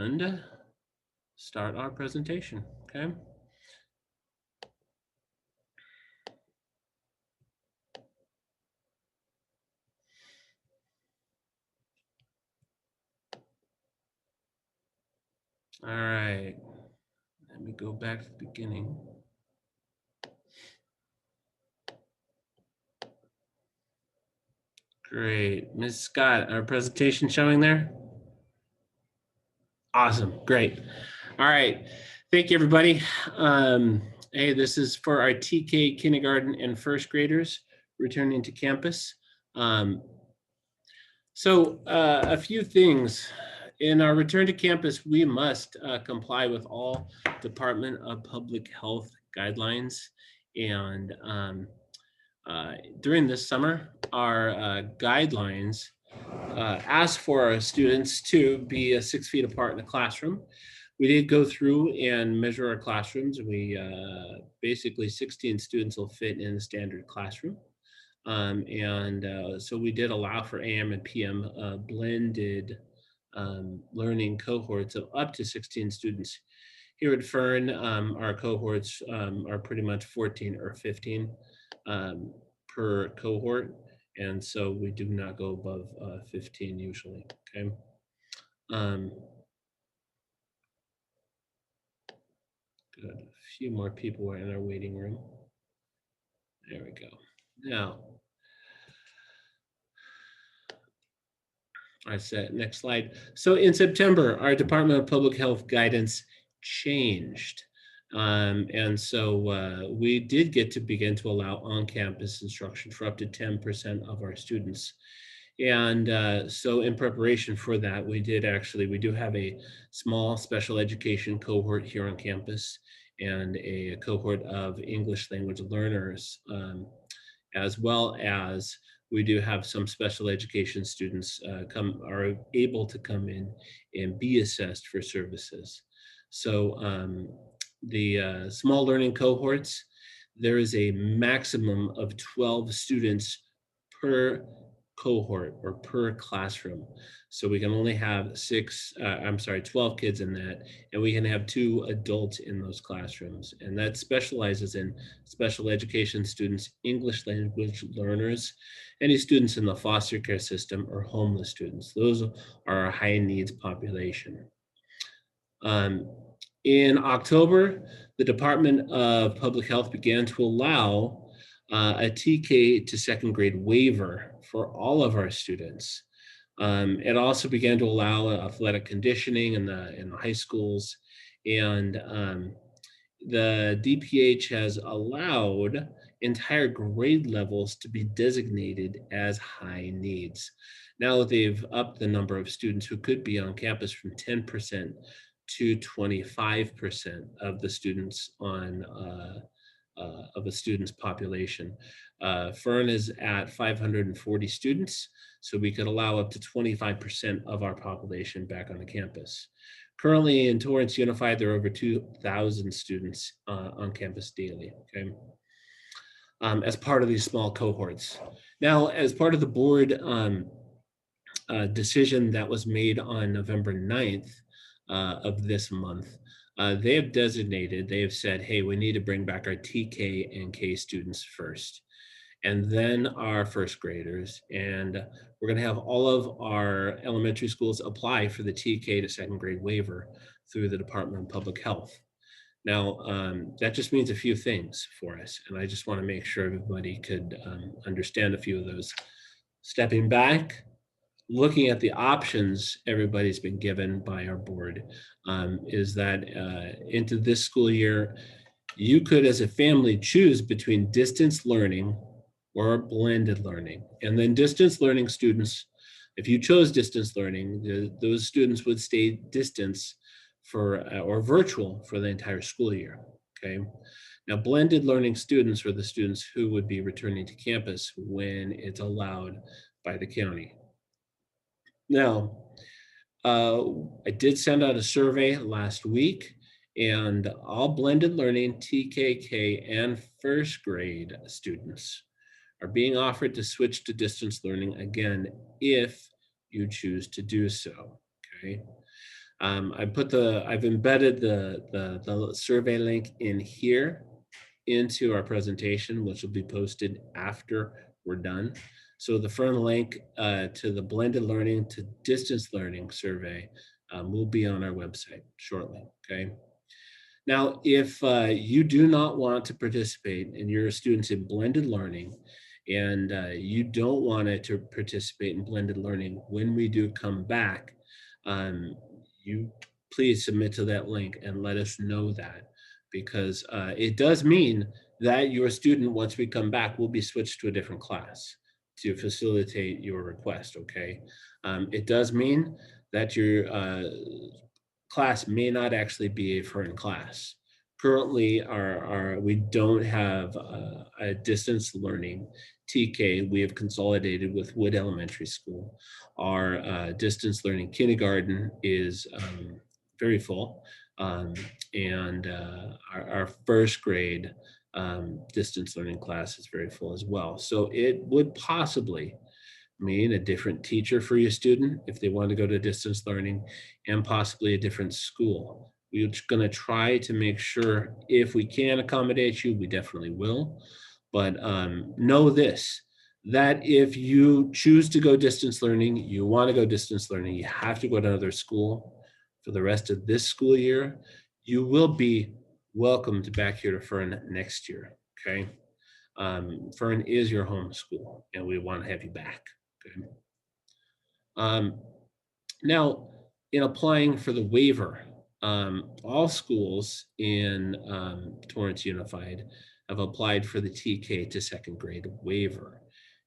and start our presentation, okay? All right, let me go back to the beginning. Great, Ms. Scott, our presentation showing there? Awesome, great. All right, thank you, everybody. Hey, this is for our TK kindergarten and first graders returning to campus. So a few things. In our return to campus, we must comply with all Department of Public Health guidelines. And during this summer, our guidelines ask for our students to be 6 feet apart in the classroom. We did go through and measure our classrooms. We basically 16 students will fit in a standard classroom. So we did allow for AM and PM blended learning cohorts of up to 16 students. Here at Fern, our cohorts are pretty much 14 or 15 per cohort. And so we do not go above 15 usually, okay? Good, a few more people are in our waiting room. There we go. Now, I said, next slide. So in September, our Department of Public Health guidance changed. We did get to begin to allow on-campus instruction for up to 10% of our students. So in preparation for that, we do have a small special education cohort here on campus and a cohort of English language learners, as well as we do have some special education students are able to come in and be assessed for services. So the small learning cohorts, there is a maximum of 12 students per cohort or per classroom. So we can only have 12 kids in that, and we can have 2 adults in those classrooms. And that specializes in special education students, English language learners, any students in the foster care system, or homeless students. Those are our high needs population. In October, the Department of Public Health began to allow a TK to second grade waiver for all of our students. It also began to allow athletic conditioning in the high schools, and the DPH has allowed entire grade levels to be designated as high needs. Now they've upped the number of students who could be on campus from 10% to 25% of the students of a student's population. Fern is at 540 students, so we could allow up to 25% of our population back on the campus. Currently in Torrance Unified, there are over 2,000 students on campus daily, okay? As part of these small cohorts. Now, as part of the board decision that was made on November 9th of this month, they have said, hey, we need to bring back our TK and K students first, and then our first graders. And we're gonna have all of our elementary schools apply for the TK to second grade waiver through the Department of Public Health. Now, that just means a few things for us, and I just wanna make sure everybody could understand a few of those. Stepping back, looking at the options everybody's been given by our board, is that into this school year, you could as a family choose between distance learning or blended learning. And then distance learning students, if you chose distance learning, those students would stay distance or virtual for the entire school year, okay? Now, blended learning students are the students who would be returning to campus when it's allowed by the county. Now, I did send out a survey last week, and all blended learning TKK and first grade students are being offered to switch to distance learning again if you choose to do so, okay? I've embedded the survey link in here into our presentation, which will be posted after we're done. So the firm link to the blended learning to distance learning survey will be on our website shortly, okay? Now, if you do not want to participate and you're a student in blended learning and you don't want to participate in blended learning when we do come back, um, you please submit to that link and let us know that, because it does mean that your student, once we come back, will be switched to a different class to facilitate your request, okay? It does mean that your class may not actually be a foreign class. Currently, we don't have a distance learning TK. We have consolidated with Wood Elementary School. Our distance learning kindergarten is very full, and our first grade distance learning class is very full as well. So it would possibly mean a different teacher for your student if they want to go to distance learning, and possibly a different school. We're going to try to make sure if we can accommodate you, we definitely will. But know this, that if you choose to go distance learning, you want to go distance learning, you have to go to another school for the rest of this school year, you will be welcomed back here to Fern next year, okay? Fern is your home school, and we want to have you back. Okay. Um, Now, in applying for the waiver, all schools in Torrance Unified have applied for the TK to second grade waiver.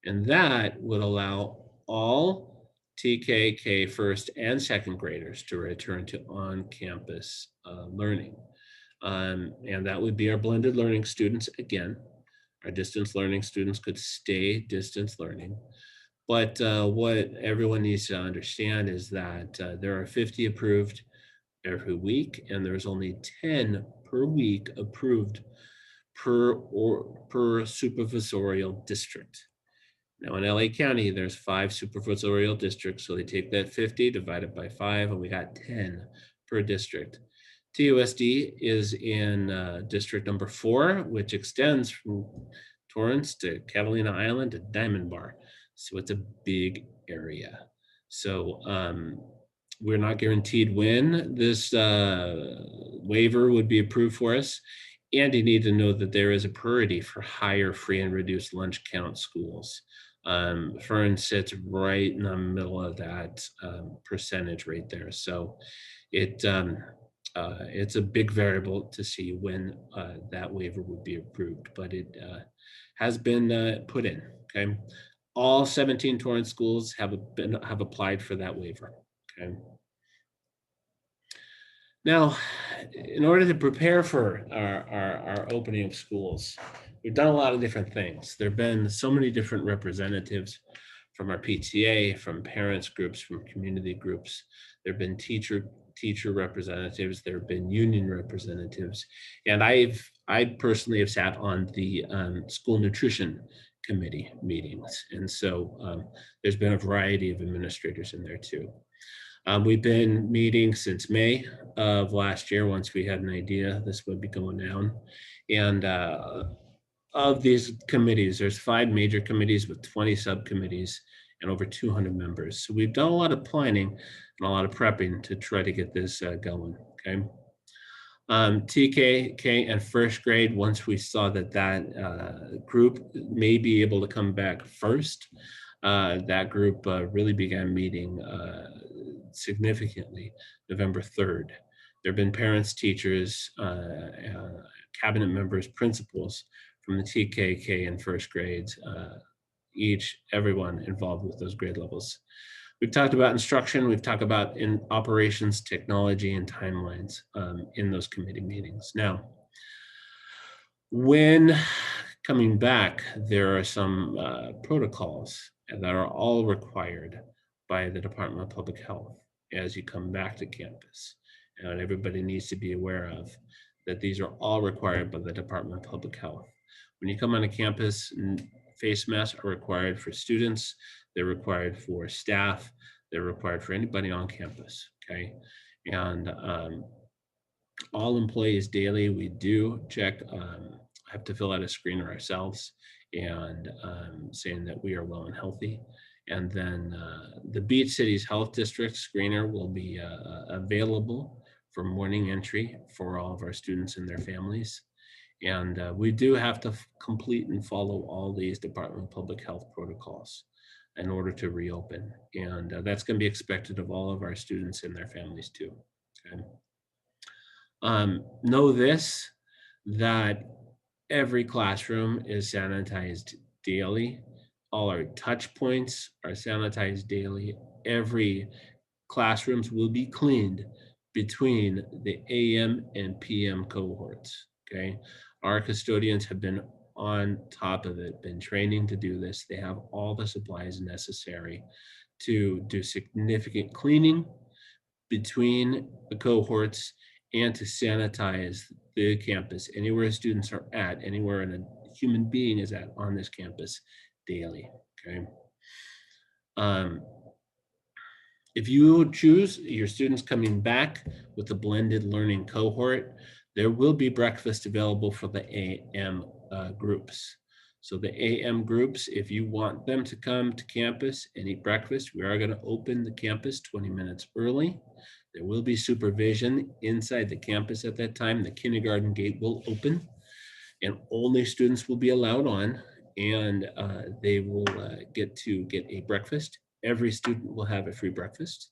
And that would allow all TK, first and second graders to return to on-campus learning. And that would be our blended learning students again. Our distance learning students could stay distance learning. But what everyone needs to understand is that there are 50 approved every week, and there's only 10 per week approved per supervisorial district. Now in LA County, there's 5 supervisorial districts, so they take that 50, divide it by 5, and we got 10 per district. TUSD is in district number 4, which extends from Torrance to Catalina Island to Diamond Bar. So it's a big area. So we're not guaranteed when this waiver would be approved for us. And you need to know that there is a priority for higher free and reduced lunch count schools. Fern sits right in the middle of that percentage right there. So it's a big variable to see when that waiver would be approved, but it has been put in, okay? All 17 Torrance schools have applied for that waiver, okay? Now, in order to prepare for our opening of schools, we've done a lot of different things. There have been so many different representatives from our PTA, from parents groups, from community groups. There have been teacher representatives, there have been union representatives, and I personally have sat on the school nutrition committee meetings. And so there's been a variety of administrators in there too. We've been meeting since May of last year, once we had an idea this would be going down. And of these committees, there's 5 major committees with 20 subcommittees and over 200 members. So we've done a lot of planning and a lot of prepping to try to get this going, okay? TK and first grade, once we saw that group may be able to come back first, that group really began meeting significantly November 3rd. There have been parents, teachers, cabinet members, principals from the TKK and first grades, everyone involved with those grade levels. We've talked about instruction, we've talked about in operations, technology, and timelines in those committee meetings. Now, when coming back, there are some protocols that are all required by the Department of Public Health as you come back to campus. And everybody needs to be aware of that these are all required by the Department of Public Health. When you come onto campus, face masks are required for students, they're required for staff, they're required for anybody on campus, okay? And all employees daily, we do check, have to fill out a screener ourselves and saying that we are well and healthy. And then the Beach Cities Health District screener will be available for morning entry for all of our students and their families. And we do have to complete and follow all these Department of Public Health protocols in order to reopen. And that's going to be expected of all of our students and their families too. Okay. Know this, that every classroom is sanitized daily. All our touch points are sanitized daily. Every classrooms will be cleaned between the AM and PM cohorts, okay? Our custodians have been on top of it, been training to do this. They have all the supplies necessary to do significant cleaning between the cohorts and to sanitize the campus anywhere students are at, anywhere a human being is at on this campus daily, okay? If you choose your students coming back with the blended learning cohort, there will be breakfast available for the AM groups. So the AM groups, if you want them to come to campus and eat breakfast, we are going to open the campus 20 minutes early. There will be supervision inside the campus at that time. The kindergarten gate will open and only students will be allowed on, and they will get a breakfast. Every student will have a free breakfast,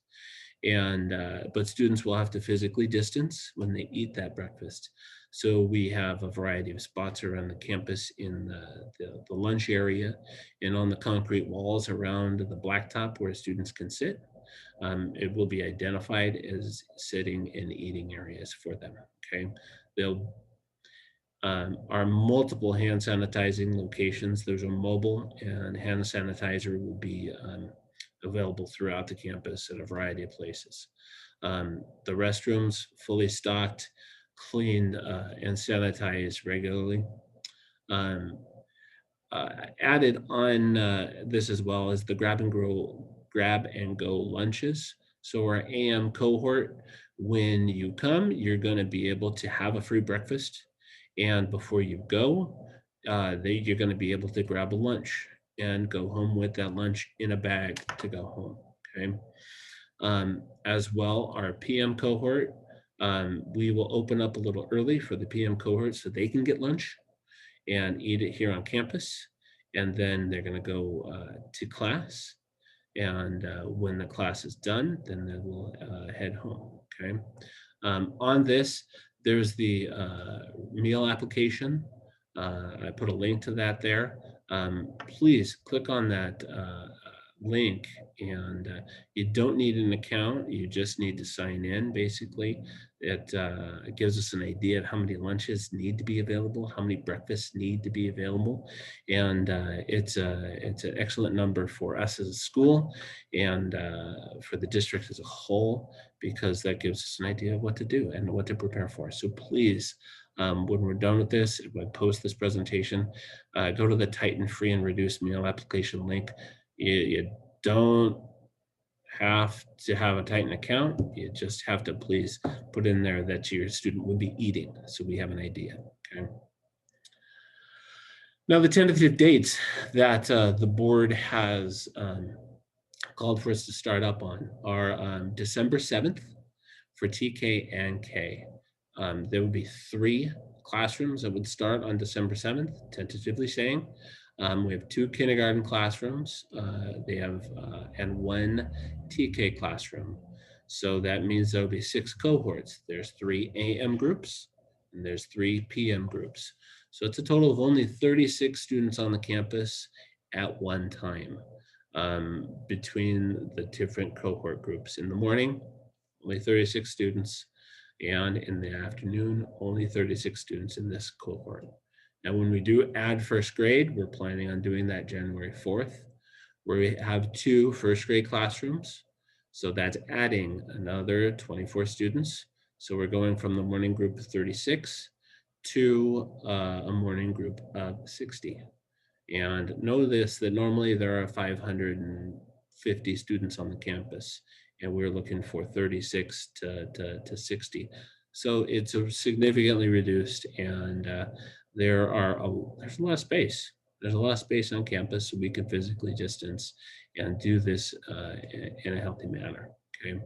and but students will have to physically distance when they eat that breakfast. So we have a variety of spots around the campus in the lunch area and on the concrete walls around the blacktop where students can sit. It will be identified as sitting and eating areas for them, okay? They'll are multiple hand sanitizing locations. There's a mobile and hand sanitizer will be available throughout the campus at a variety of places. The restrooms fully stocked, cleaned, and sanitized regularly. Um, Added on this as well as the grab and go lunches. So our AM cohort, when you come, you're going to be able to have a free breakfast, and before you go, you're going to be able to grab a lunch and go home with that lunch in a bag to go home. Okay. As well, our PM cohort, we will open up a little early for the PM cohort so they can get lunch and eat it here on campus. And then they're going to go to class. And when the class is done, then they will head home. Okay. On this, there's the meal application. I put a link to that there. Please click on that link, and you don't need an account. You just need to sign in. Basically, it gives us an idea of how many lunches need to be available, how many breakfasts need to be available, and it's an excellent number for us as a school and for the district as a whole, because that gives us an idea of what to do and what to prepare for. So please, when we're done with this, if I post this presentation, go to the Titan free and reduced meal application link. You don't have to have a Titan account. You just have to please put in there that your student would be eating, so we have an idea. Okay. Now, the tentative dates that the board has called for us to start up on are December 7th for TK and K. There would be 3 classrooms that would start on December 7th, tentatively saying. We have 2 kindergarten classrooms. They have and 1 TK classroom. So that means there'll be 6 cohorts. There's 3 AM groups and there's 3 PM groups. So it's a total of only 36 students on the campus at one time between the different cohort groups. In the morning, only 36 students, and in the afternoon, only 36 students in this cohort. Now, when we do add first grade, we're planning on doing that January 4th, where we have 2 first grade classrooms. So that's adding another 24 students. So we're going from the morning group of 36 to a morning group of 60. And know this, that normally there are 550 students on the campus, and we're looking for 36 to 60. So it's a significantly reduced, and there's a lot of space. There's a lot of space on campus, so we can physically distance and do this in a healthy manner. Okay.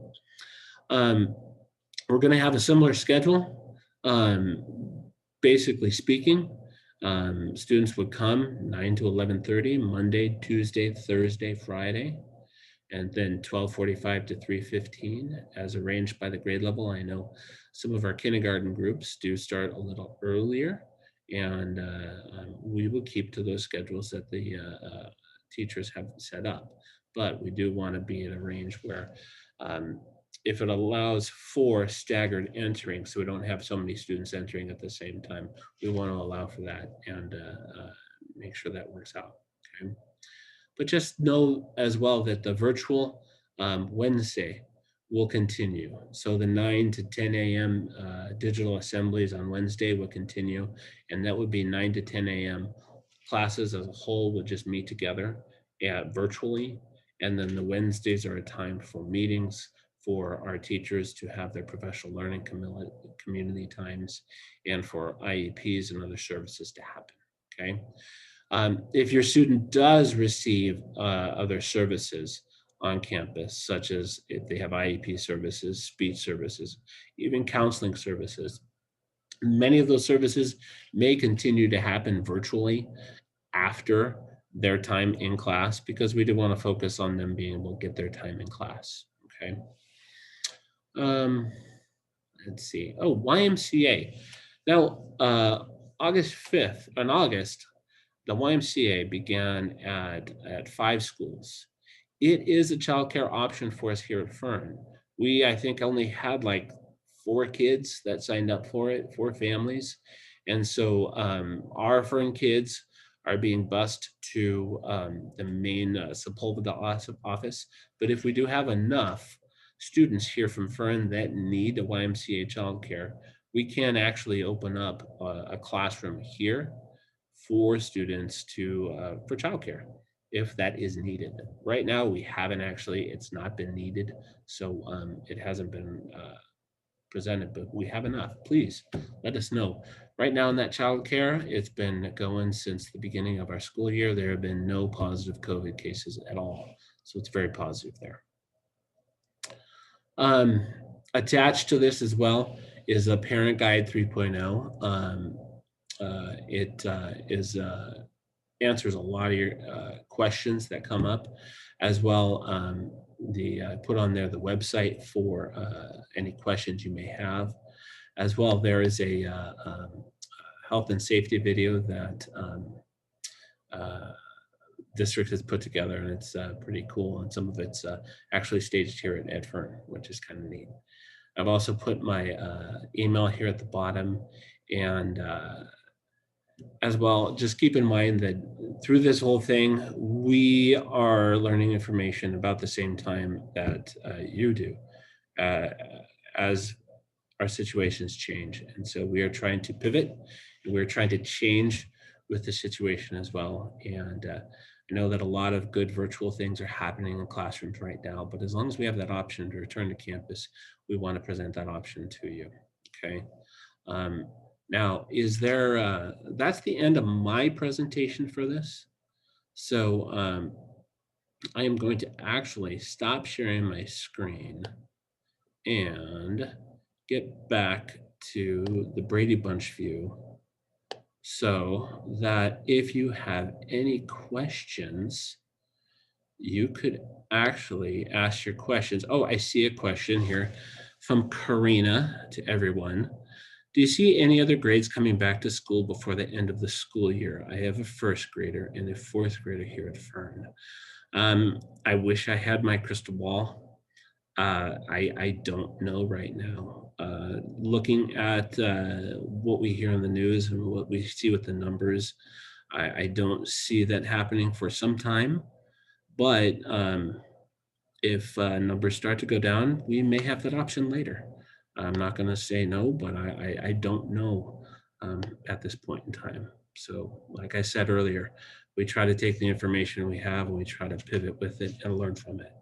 Um, we're going to have a similar schedule. Basically speaking, students would come 9 to 11:30, Monday, Tuesday, Thursday, Friday, and then 12:45 to 3:15 as arranged by the grade level. I know some of our kindergarten groups do start a little earlier, and we will keep to those schedules that the teachers have set up. But we do want to be in a range where um, if it allows for staggered entering, so we don't have so many students entering at the same time, we want to allow for that and make sure that works out. Okay. But just know as well that the virtual Wednesday will continue. So the 9 to 10 a.m. Digital assemblies on Wednesday will continue, and that would be 9 to 10 a.m. Classes as a whole would just meet together virtually, and then the Wednesdays are a time for meetings for our teachers to have their professional learning community times and for IEPs and other services to happen, okay? If your student does receive other services on campus, such as if they have IEP services, speech services, even counseling services, many of those services may continue to happen virtually after their time in class because we do want to focus on them being able to get their time in class. Okay. Um, let's see. Oh, YMCA. Now, August 5th, in August, the YMCA began at 5 schools. It is a childcare option for us here at Fern. We, I think, only had like 4 kids that signed up for it, 4 families. And so our Fern kids are being bused to the main Sepulveda office. But if we do have enough students here from Fern that need a YMCA childcare, we can actually open up a classroom here for students for childcare if that is needed. Right now, we haven't actually, it's not been needed, so it hasn't been presented, but we have enough. Please let us know. Right now in that childcare, it's been going since the beginning of our school year. There have been no positive COVID cases at all, so it's very positive there. Um, Attached to this as well is a Parent Guide 3.0. It answers a lot of your questions that come up, as well. Put on there the website for any questions you may have. As well, there is a health and safety video that uh, district has put together, and it's pretty cool. And some of it's actually staged here at Ed Fern, which is kind of neat. I've also put my email here at the bottom, and as well, just keep in mind that through this whole thing, we are learning information about the same time that you do as our situations change. And so we are trying to pivot, and we're trying to change with the situation as well. And I know that a lot of good virtual things are happening in classrooms right now, but as long as we have that option to return to campus, we want to present that option to you, okay? Now, that's the end of my presentation for this. So I am going to actually stop sharing my screen and get back to the Brady Bunch view so that if you have any questions, you could actually ask your questions. Oh, I see a question here from Karina to everyone. Do you see any other grades coming back to school before the end of the school year? I have a 1st grader and a 4th grader here at Fern. I wish I had my crystal ball. I don't know right now. Looking at what we hear on the news and what we see with the numbers, I don't see that happening for some time. But if numbers start to go down, we may have that option later. I'm not going to say no, but I don't know at this point in time. So like I said earlier, we try to take the information we have and we try to pivot with it and learn from it.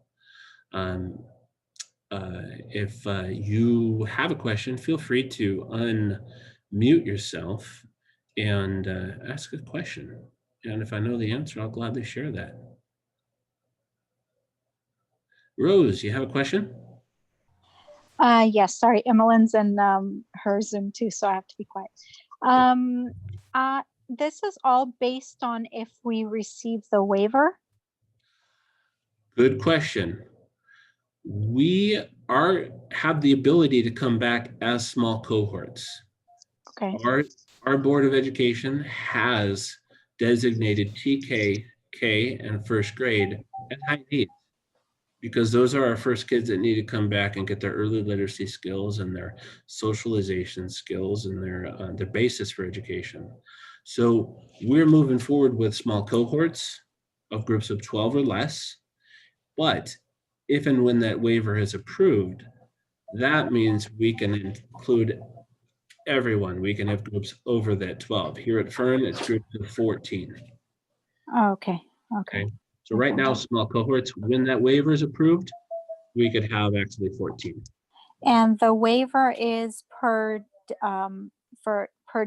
If you have a question, feel free to unmute yourself and ask a question. And if I know the answer, I'll gladly share that. Rose, you have a question? Yes, sorry, Emmeline's in her Zoom too, so I have to be quiet. Um, this is all based on if we receive the waiver. Good question. We have the ability to come back as small cohorts. Okay. Our Board of Education has designated TK, K, and first grade as high needs, because those are our first kids that need to come back and get their early literacy skills and their socialization skills and their basis for education. So we're moving forward with small cohorts of groups of 12 or less. But if and when that waiver is approved, that means we can include everyone. We can have groups over that 12. Here at Fern, it's groups of 14. Okay. Okay. So right now, small cohorts, when that waiver is approved, we could have actually 14. And the waiver is per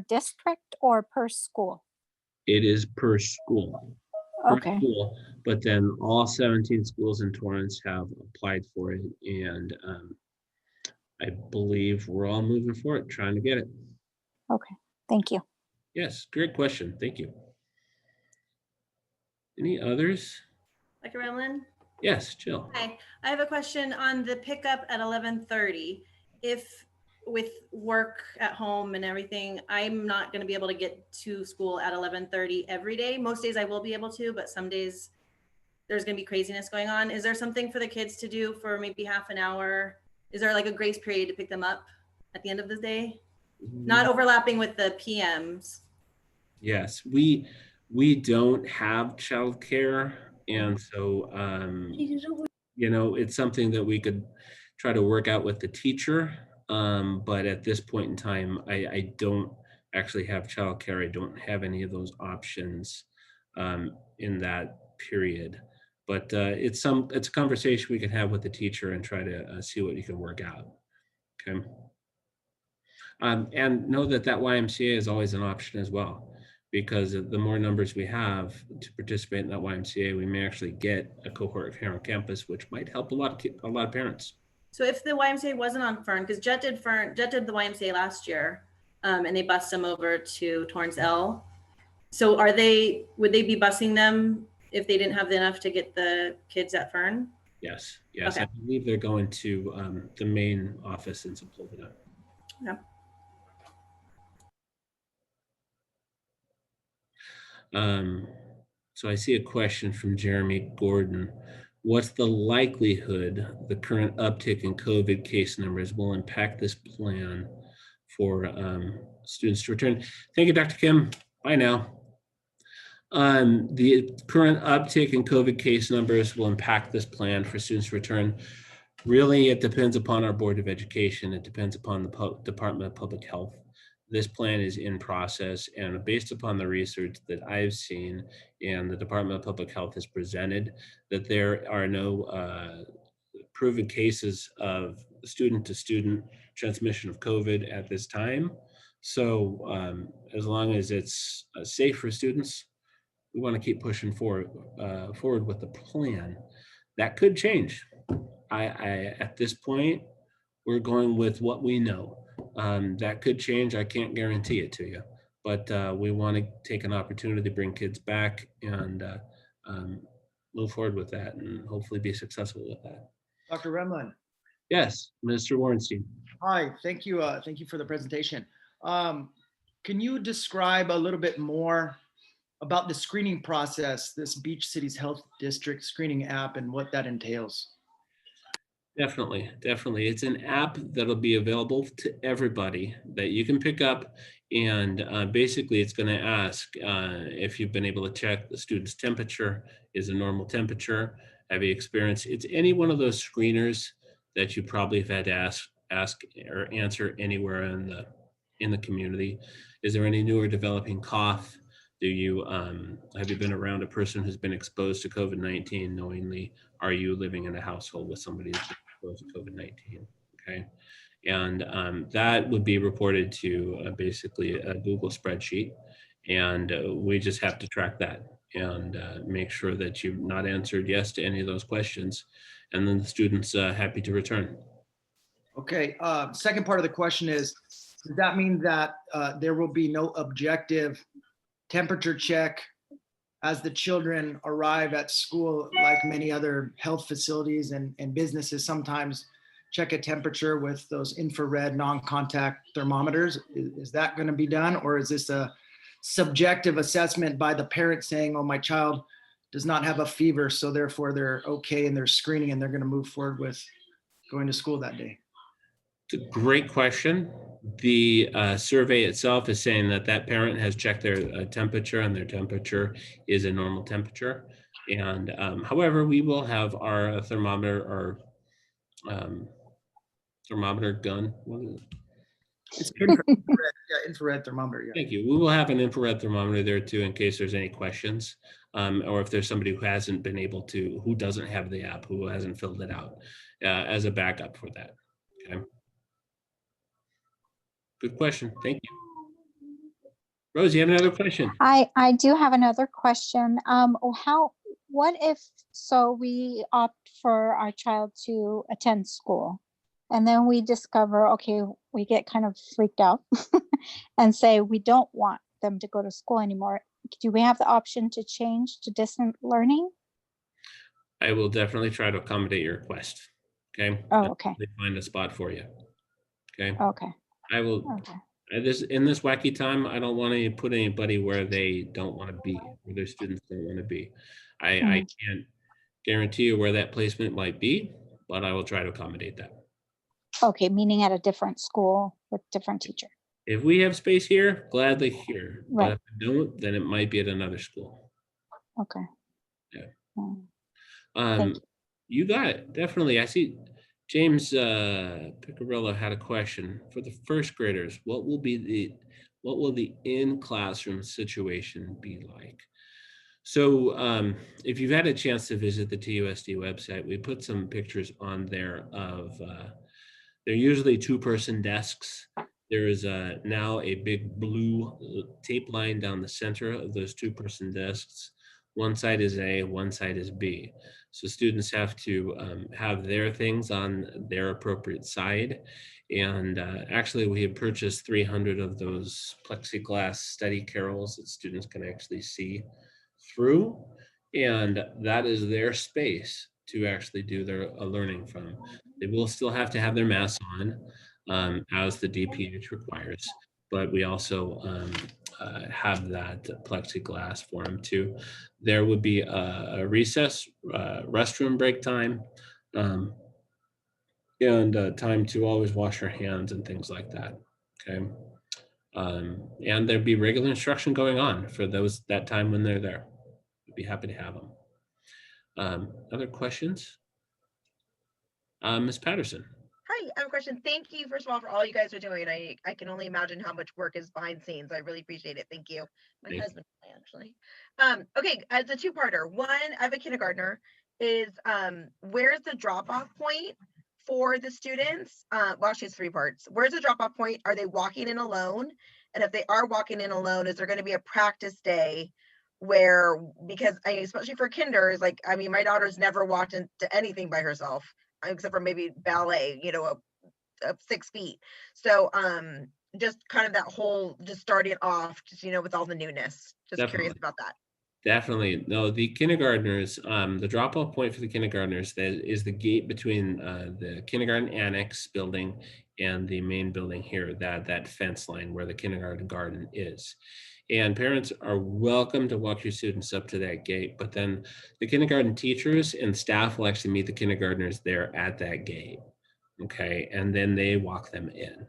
district or per school? It is per school. Okay. School, but then all 17 schools in Torrance have applied for it, and I believe we're all moving for it, trying to get it. Okay. Thank you. Yes, great question. Thank you. Any others? Dr. Remland? Yes, Jill. Hi, I have a question on the pickup at 11:30. If with work at home and everything, I'm not going to be able to get to school at 11:30 every day. Most days I will be able to, but some days there's going to be craziness going on. Is there something for the kids to do for maybe half an hour? Is there like a grace period to pick them up at the end of the day? Not overlapping with the PMs. Yes, we don't have childcare, and so it's something that we could try to work out with the teacher. But at this point in time, I don't actually have childcare. I don't have any of those options in that period. But it's a conversation we can have with the teacher and try to see what you can work out. Okay. And know that YMCA is always an option as well, because the more numbers we have to participate in that YMCA, we may actually get a cohort here on campus, which might help a lot of parents. So if the YMCA wasn't on Fern, because Jet did the YMCA last year, and they bused them over to Torrance L. So would they be busing them if they didn't have enough to get the kids at Fern? Yes. Okay. I believe they're going to the main office in Sepulveda. Yeah. So I see a question from Jeremy Gordon. What's the likelihood the current uptick in COVID case numbers will impact this plan for students to return? Thank you, Dr. Kim. Bye now. The current uptick in COVID case numbers will impact this plan for students to return. Really, it depends upon our Board of Education. It depends upon the Department of Public Health. This plan is in process, and based upon the research that I've seen and the Department of Public Health has presented, that there are no proven cases of student-to-student transmission of COVID at this time. So as long as it's safe for students, we want to keep pushing forward with the plan. That could change. I at this point, we're going with what we know. That could change. I can't guarantee it to you, but we want to take an opportunity to bring kids back and move forward with that, and hopefully be successful with that. Dr. Remland. Yes, Mr. Warrenstein. Hi, thank you for the presentation. Can you describe a little bit more about the screening process, this Beach Cities Health District screening app, and what that entails? Definitely. It's an app that'll be available to everybody that you can pick up. And basically, it's going to ask if you've been able to check the student's temperature, is a normal temperature, have you experienced, it's any one of those screeners that you probably have had to ask or answer anywhere in the community. Is there any new or developing cough? Do you have you been around a person who's been exposed to COVID-19 knowingly? Are you living in a household with somebody who's been exposed to COVID-19. Okay. And that would be reported to basically a Google spreadsheet. And we just have to track that and make sure that you've not answered yes to any of those questions. And then the student's happy to return. Okay, second part of the question is, does that mean that there will be no objective temperature check as the children arrive at school, like many other health facilities and businesses sometimes check a temperature with those infrared non-contact thermometers? Is that going to be done, or is this a subjective assessment by the parent saying, oh, my child does not have a fever, so therefore they're okay and they're screening and they're going to move forward with going to school that day? It's a great question. The survey itself is saying that that parent has checked their temperature, and their temperature is a normal temperature. And however, we will have our thermometer or thermometer gun. What is it? It's infrared, yeah, infrared thermometer. Yeah. Thank you. We will have an infrared thermometer there too, in case there's any questions, or if there's somebody who hasn't been able to, who doesn't have the app, who hasn't filled it out, as a backup for that. Okay. Good question. Thank you. Rose, you have another question? I do have another question. What if, so we opt for our child to attend school, and then we discover, okay, we get kind of freaked out and say we don't want them to go to school anymore. Do we have the option to change to distant learning? I will definitely try to accommodate your request. Okay. Oh, okay. Find a spot for you. Okay. Okay. I will. Okay. In this wacky time, I don't want to put anybody where they don't want to be, where their students don't want to be. I can't guarantee you where that placement might be, but I will try to accommodate that. Okay, meaning at a different school with different teacher. If we have space here, gladly here. Right. But if we don't, then it might be at another school. Okay. Yeah. Thank You got it. Definitely. I see James Picarello had a question for the first graders. What will the in-classroom situation be like? So if you've had a chance to visit the TUSD website, we put some pictures on there of, they're usually two-person desks. There is now a big blue tape line down the center of those two-person desks. One side is A, one side is B. So students have to have their things on their appropriate side. And actually, we have purchased 300 of those plexiglass study carrels that students can actually see through. And that is their space to actually do their learning from. They will still have to have their masks on as the DPH requires, but we also have that plexiglass for them too. There would be a recess, restroom break time, and time to always wash your hands and things like that. Okay. And there'd be regular instruction going on for that time when they're there. We'd be happy to have them. Other questions? Ms. Patterson. Hi, I have a question. Thank you, first of all, for all you guys are doing. I can only imagine how much work is behind scenes. I really appreciate it. Thank you. My husband, actually. Okay, as a two-parter. One, I have a kindergartner. Is where's the drop-off point for the students? Well, actually, it's three parts. Where's the drop-off point? Are they walking in alone? And if they are walking in alone, is there going to be a practice day where, because especially for kinders, like, I mean, my daughter's never walked into anything by herself, except for maybe ballet, of 6 feet. So just kind of that whole, just starting off, just, with all the newness, just Definitely. Curious about that. Definitely. No, the kindergartners, the drop-off point for the kindergartners that is the gate between the kindergarten annex building and the main building here, that fence line where the kindergarten garden is. And parents are welcome to walk your students up to that gate, but then the kindergarten teachers and staff will actually meet the kindergartners there at that gate. Okay, and then they walk them in.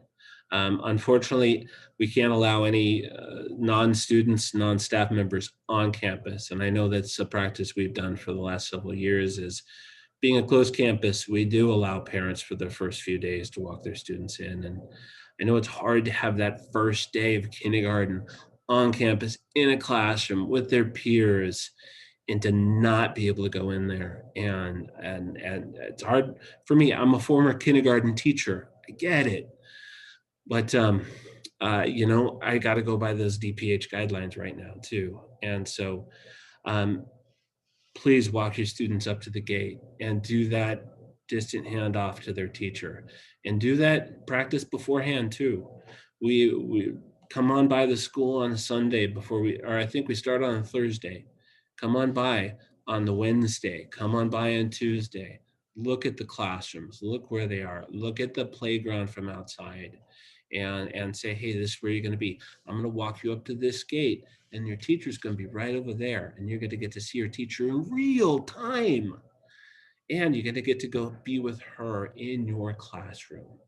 Unfortunately, we can't allow any non-students, non-staff members on campus. And I know that's a practice we've done for the last several years. Is being a closed campus, we do allow parents for the first few days to walk their students in. And I know it's hard to have that first day of kindergarten on campus in a classroom with their peers and to not be able to go in there. And it's hard for me. I'm a former kindergarten teacher. I get it. But, you know, I got to go by those DPH guidelines right now too. And so um, please walk your students up to the gate and do that distant handoff to their teacher, and do that practice beforehand too. We come on by the school on a Sunday before or I think we start on a Thursday. Come on by on the Wednesday, come on by on Tuesday. Look at the classrooms, look where they are, look at the playground from outside, and say, hey, this is where you're going to be. I'm going to walk you up to this gate, and your teacher's going to be right over there, and you're going to get to see your teacher in real time, and you're going to get to go be with her in your classroom.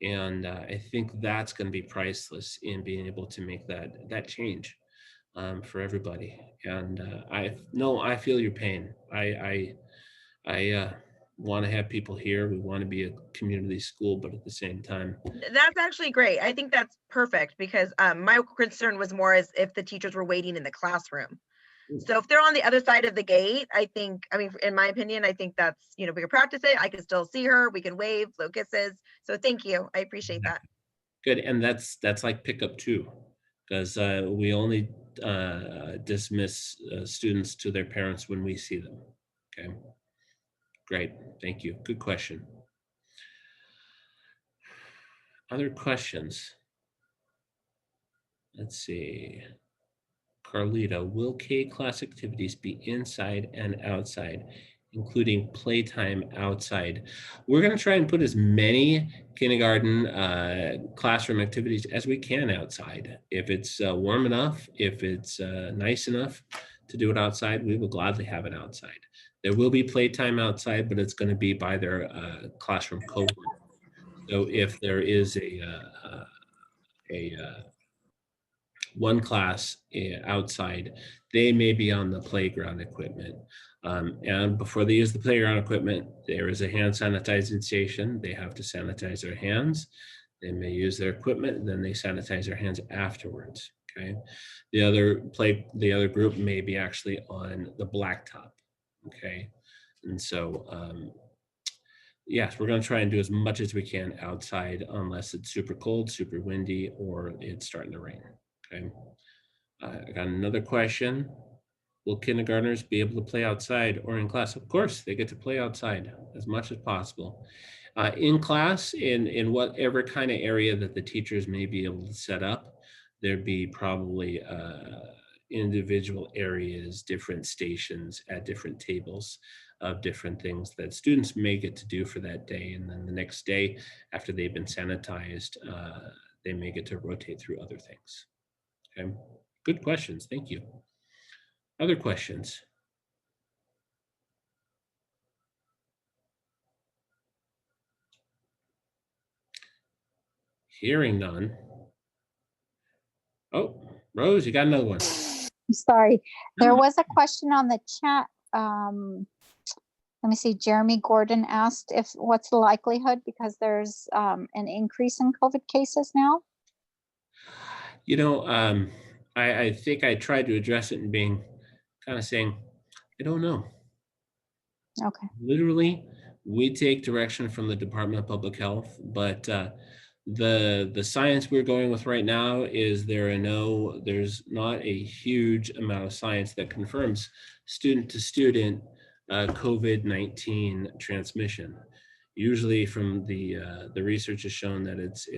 And I think that's going to be priceless in being able to make that change for everybody. And I feel your pain. I want to have people here. We want to be a community school, but at the same time, That's actually great. I think that's perfect because my concern was more as if the teachers were waiting in the classroom. So if they're on the other side of the gate, I mean, in my opinion, I think that's, you know, we can practice it. I can still see her. We can wave, blow kisses. So thank you. I appreciate that. good. And that's like pickup too, because we only dismiss students to their parents when we see them. Okay. Great. Thank you. Good question. Other questions? Let's see. Carlita, will K-class activities be inside and outside, including playtime outside? We're going to try and put as many kindergarten classroom activities as we can outside. If it's warm enough, if it's nice enough to do it outside, we will gladly have it outside. There will be playtime outside, but it's going to be by their classroom cohort. So if there is a one class outside, they may be on the playground equipment. And before they use the playground equipment, there is a hand sanitizing station. They have to sanitize their hands. They may use their equipment, and then they sanitize their hands afterwards. Okay. The other group may be actually on the blacktop. Okay. And so yes, we're going to try and do as much as we can outside, unless it's super cold, super windy, or it's starting to rain. Okay. I got another question. Will kindergartners be able to play outside or in class? Of course, they get to play outside as much as possible. In class, in whatever kind of area that the teachers may be able to set up, there'd be probably individual areas, different stations at different tables of different things that students may get to do for that day. And then the next day, after they've been sanitized, they may get to rotate through other things. Okay, good questions, thank you. Other questions? Hearing none. Oh, Rose, you got another one. I'm sorry. There was a question on the chat. Let me see. Jeremy Gordon asked what's the likelihood, because there's an increase in COVID cases now. You know, I think I tried to address it in being kind of saying, I don't know. Okay. Literally, we take direction from the Department of Public Health, but the science we're going with right now is there's not a huge amount of science that confirms student to student COVID-19 transmission. Usually from the research has shown that it's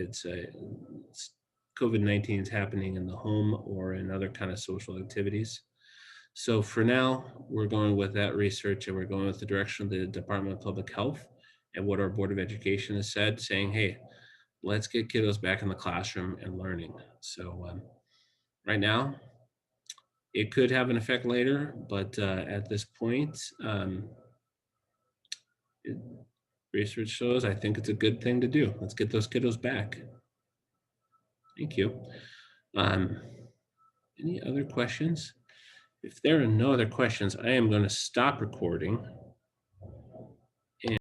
COVID-19 is happening in the home or in other kind of social activities. So for now, we're going with that research, and we're going with the direction of the Department of Public Health and what our Board of Education has said, saying, hey, let's get kiddos back in the classroom and learning. So right now, it could have an effect later, but at this point, research shows I think it's a good thing to do. Let's get those kiddos back. Thank you. Any other questions? If there are no other questions, I am going to stop recording.